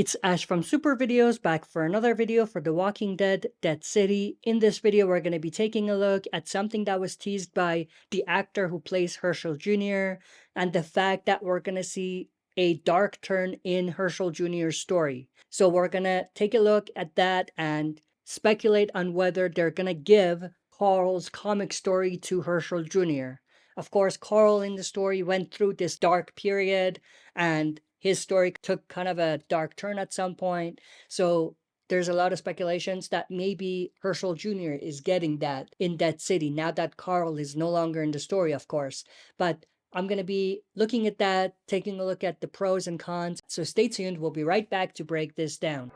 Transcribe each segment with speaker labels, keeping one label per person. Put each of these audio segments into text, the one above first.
Speaker 1: It's Ash from SuperVideos back for another video for The Walking Dead Dead City. In this video, we're going to be taking a look at something that was teased by the actor who plays Hershel Jr. and the fact that we're going to see a dark turn in Hershel Jr.'s story. So we're going to take a look at that and speculate on whether they're going to give Carl's comic story to Hershel Jr. Of course, Carl in the story went through this dark period and his story took kind of a dark turn at some point. So there's a lot of speculations that maybe Hershel Jr. is getting that in Dead City now that Carl is no longer in the story, of course. But I'm going to be looking at that, taking a look at the pros and cons. So stay tuned. We'll be right back to break this down.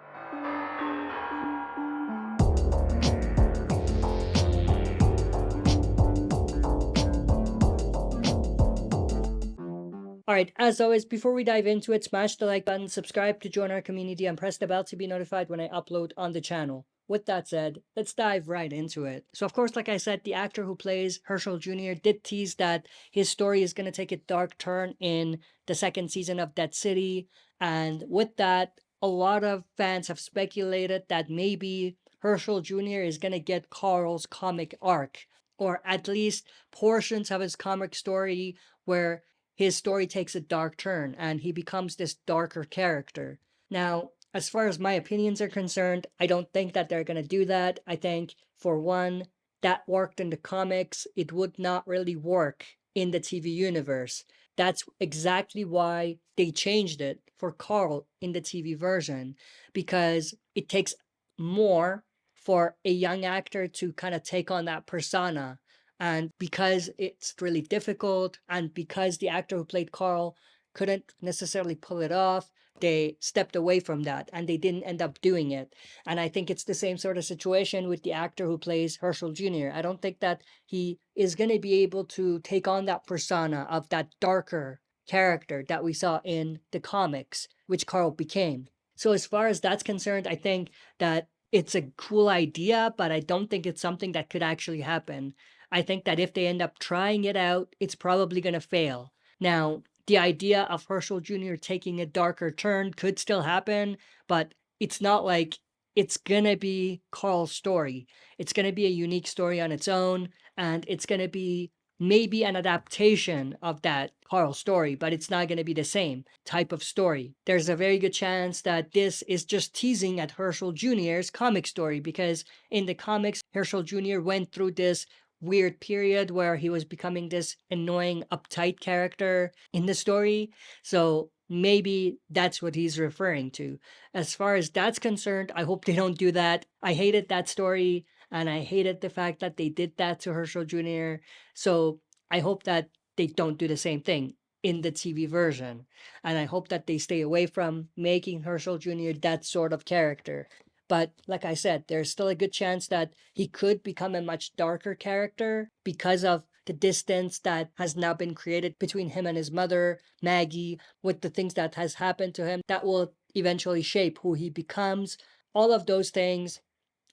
Speaker 1: Alright, as always, before we dive into it, smash the like button, subscribe to join our community, and press the bell to be notified when I upload on the channel. With that said, let's dive right into it. So of course, like I said, the actor who plays Hershel Jr. did tease that his story is going to take a dark turn in the second season of Dead City. And with that, a lot of fans have speculated that maybe Hershel Jr. is going to get Carl's comic arc, or at least portions of his comic story where his story takes a dark turn and he becomes this darker character. Now, as far as my opinions are concerned, I don't think that they're going to do that. I think, for one, that worked in the comics. It would not really work in the TV universe. That's exactly why they changed it for Carl in the TV version, because it takes more for a young actor to kind of take on that persona. And because it's really difficult, and because the actor who played Carl couldn't necessarily pull it off, they stepped away from that and they didn't end up doing it. And I think it's the same sort of situation with the actor who plays Hershel Jr. I don't think that he is going to be able to take on that persona of that darker character that we saw in the comics, which Carl became. So as far as that's concerned, I think that it's a cool idea, but I don't think it's something that could actually happen. I think that if they end up trying it out, it's probably going to fail. Now, the idea of Hershel Jr. taking a darker turn could still happen, but it's not like it's going to be Carl's story. It's going to be a unique story on its own, and it's going to be maybe an adaptation of that Carl story, but it's not going to be the same type of story. There's a very good chance that this is just teasing at Hershel Jr.'s comic story, because in the comics, Hershel Jr. went through this weird period where he was becoming this annoying, uptight character in the story. So maybe that's what he's referring to. As far as that's concerned, I hope they don't do that. I hated that story, and I hated the fact that they did that to Hershel Jr. So I hope that they don't do the same thing in the TV version. And I hope that they stay away from making Hershel Jr. that sort of character. But like I said, there's still a good chance that he could become a much darker character because of the distance that has now been created between him and his mother, Maggie, with the things that has happened to him that will eventually shape who he becomes. All of those things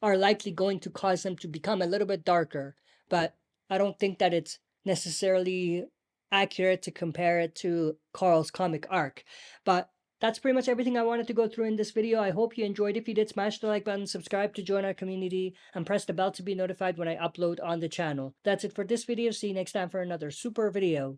Speaker 1: are likely going to cause him to become a little bit darker, but I don't think that it's necessarily accurate to compare it to Carl's comic arc. But that's pretty much everything I wanted to go through in this video. I hope you enjoyed. If you did, smash the like button, subscribe to join our community, and press the bell to be notified when I upload on the channel. That's it for this video. See you next time for another super video.